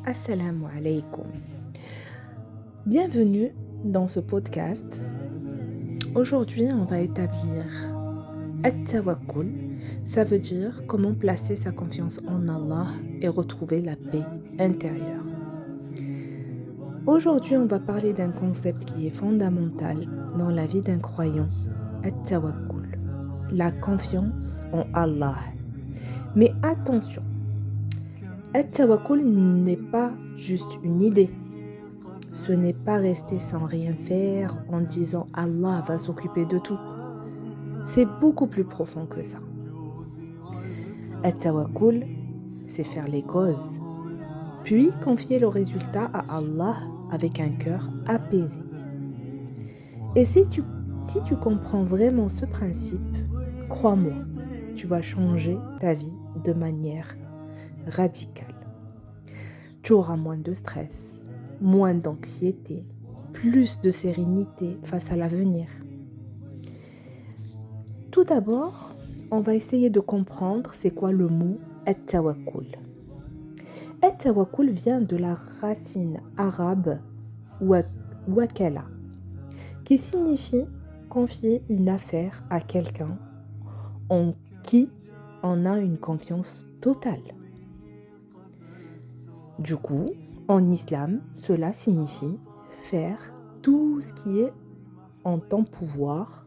Assalamu alaikum. Bienvenue dans ce podcast. Aujourd'hui, on va établir At-Tawakkul. Ça veut dire comment placer sa confiance en Allah et retrouver la paix intérieure. Aujourd'hui, on va parler d'un concept qui est fondamental dans la vie d'un croyant, At-Tawakkul, la confiance en Allah. Mais attention, At-Tawakkul n'est pas juste une idée. Ce n'est pas rester sans rien faire en disant Allah va s'occuper de tout. C'est beaucoup plus profond que ça. At-Tawakkul, c'est faire les causes, puis confier le résultat à Allah avec un cœur apaisé. Et si tu comprends vraiment ce principe, crois-moi, tu vas changer ta vie de manière radicale. Tu auras moins de stress, moins d'anxiété, plus de sérénité face à l'avenir. Tout d'abord, on va essayer de comprendre c'est quoi le mot At-Tawakkul. At-Tawakkul vient de la racine arabe wakala, qui signifie confier une affaire à quelqu'un en qui on a une confiance totale. Du coup, en islam, cela signifie faire tout ce qui est en ton pouvoir,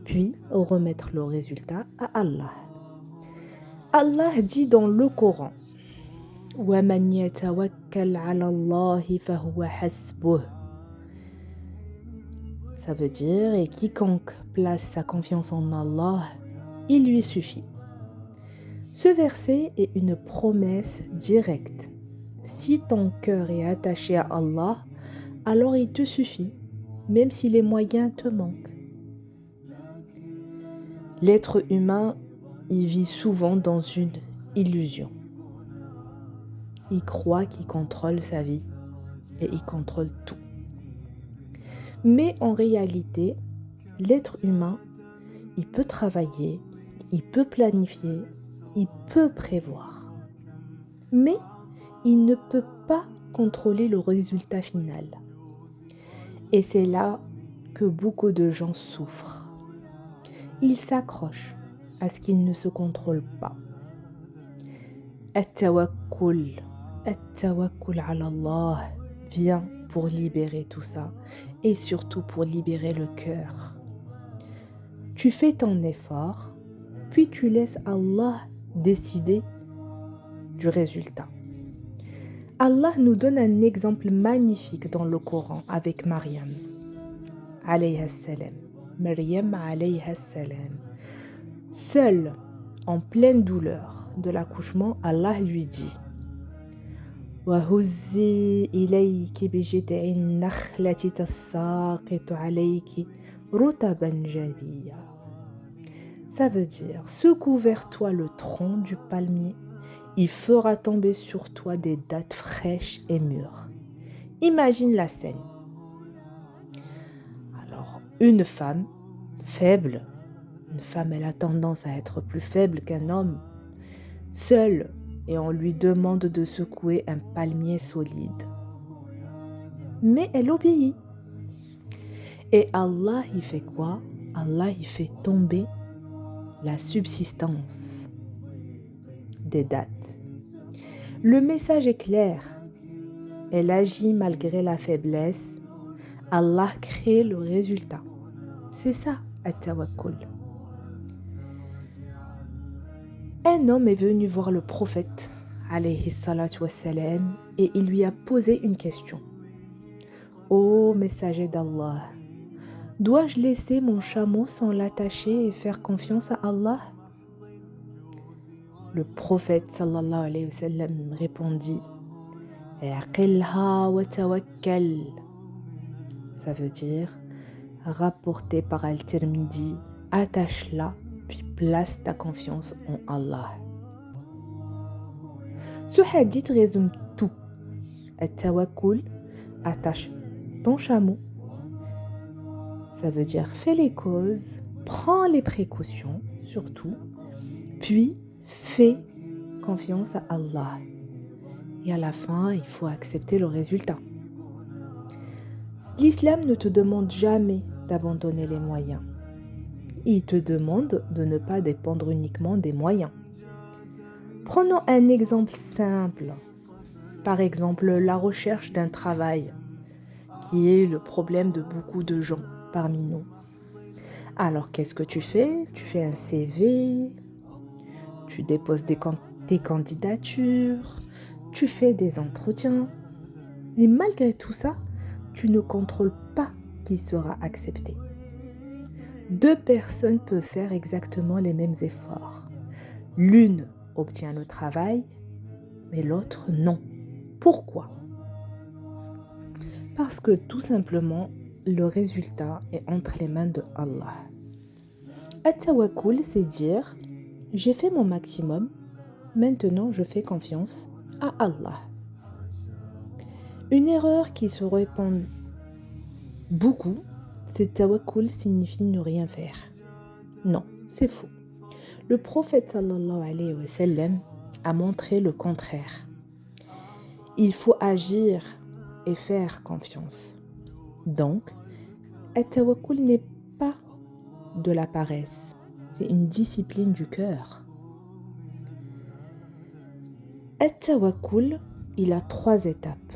puis remettre le résultat à Allah. Allah dit dans le Coran « وَمَنْ يَتَوَكَّلْ عَلَى اللَّهِ فَهُوَ حَسْبُهُ » Ça veut dire « Et quiconque place sa confiance en Allah, il lui suffit ». Ce verset est une promesse directe. Si ton cœur est attaché à Allah, alors il te suffit, même si les moyens te manquent. L'être humain, il vit souvent dans une illusion. Il croit qu'il contrôle sa vie et il contrôle tout. Mais en réalité, l'être humain, il peut travailler, il peut planifier, il peut prévoir. Mais il ne peut pas contrôler le résultat final. Et c'est là que beaucoup de gens souffrent. Ils s'accrochent à ce qu'ils ne se contrôlent pas. At-Tawakkul ala Allah vient pour libérer tout ça et surtout pour libérer le cœur. Tu fais ton effort, puis tu laisses Allah décider du résultat. Allah nous donne un exemple magnifique dans le Coran avec Maryam, alayha salam. Maryam, alayha salam. Seule, en pleine douleur de l'accouchement, Allah lui dit وَهُزِّي إِلَيْكِ بِجِذْعِ النَّخْلَةِ تَسَاقِطُ عَلَيْكِ رُطَبًا جَنِيًّا. Ça veut dire, secoue vers toi le tronc du palmier, il fera tomber sur toi des dattes fraîches et mûres. Imagine la scène. Alors, une femme faible, une femme elle a tendance à être plus faible qu'un homme, seule, et on lui demande de secouer un palmier solide. Mais elle obéit. Et Allah, il fait quoi? Allah, il fait tomber la subsistance des dattes. Le message est clair. Elle agit malgré la faiblesse. Allah crée le résultat. C'est ça, At-Tawakkul. Un homme est venu voir le prophète, alayhi salatu wassalam, et il lui a posé une question. Ô messager d'Allah, dois-je laisser mon chameau sans l'attacher et faire confiance à Allah? Le prophète sallallahu alayhi wa sallam répondit Aqilha wa tawakkal. Ça veut dire rapporté par Al-Tirmidhi, attache-la puis place ta confiance en Allah. Ce hadith résume tout. At-Tawakkul, attache ton chameau. Ça veut dire fais les causes, prends les précautions surtout, puis fais confiance à Allah. Et à la fin, il faut accepter le résultat. L'islam ne te demande jamais d'abandonner les moyens. Il te demande de ne pas dépendre uniquement des moyens. Prenons un exemple simple. Par exemple, la recherche d'un travail, qui est le problème de beaucoup de gens parmi nous. Alors, qu'est-ce que tu fais? Tu fais un CV, tu déposes tes candidatures, tu fais des entretiens. Et malgré tout ça, tu ne contrôles pas qui sera accepté. 2 personnes peuvent faire exactement les mêmes efforts. L'une obtient le travail, mais l'autre non. Pourquoi? Parce que tout simplement, le résultat est entre les mains de Allah. At-tawakkul, c'est dire, j'ai fait mon maximum, maintenant je fais confiance à Allah. Une erreur qui se répand beaucoup, c'est tawakkul signifie ne rien faire. Non, c'est faux. Le prophète sallallahu alayhi wa sallam a montré le contraire. Il faut agir et faire confiance. Donc, at-tawakkul n'est pas de la paresse, c'est une discipline du cœur. At-tawakkul, il a 3 étapes.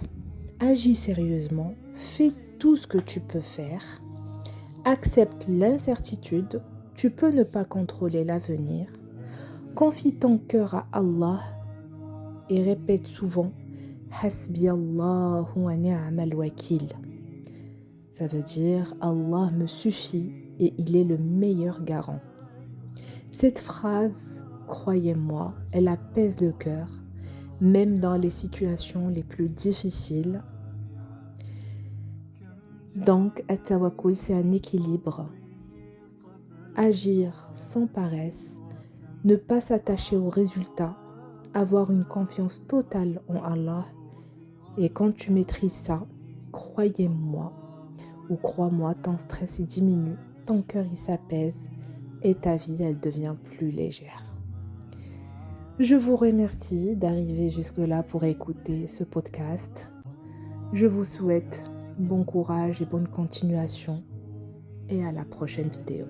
Agis sérieusement, fais tout ce que tu peux faire, accepte l'incertitude, tu peux ne pas contrôler l'avenir, confie ton cœur à Allah et répète souvent Hasbi Allahu wa ni'mal wakil. Ça veut dire Allah me suffit et il est le meilleur garant. Cette phrase, croyez-moi, elle apaise le cœur, même dans les situations les plus difficiles. Donc, at-tawakkul, c'est un équilibre. Agir sans paresse, ne pas s'attacher aux résultats, avoir une confiance totale en Allah. Et quand tu maîtrises ça, croyez-moi ou crois-moi, ton stress il diminue, ton cœur il s'apaise et ta vie elle devient plus légère. Je vous remercie d'arriver jusque-là pour écouter ce podcast. Je vous souhaite bon courage et bonne continuation et à la prochaine vidéo.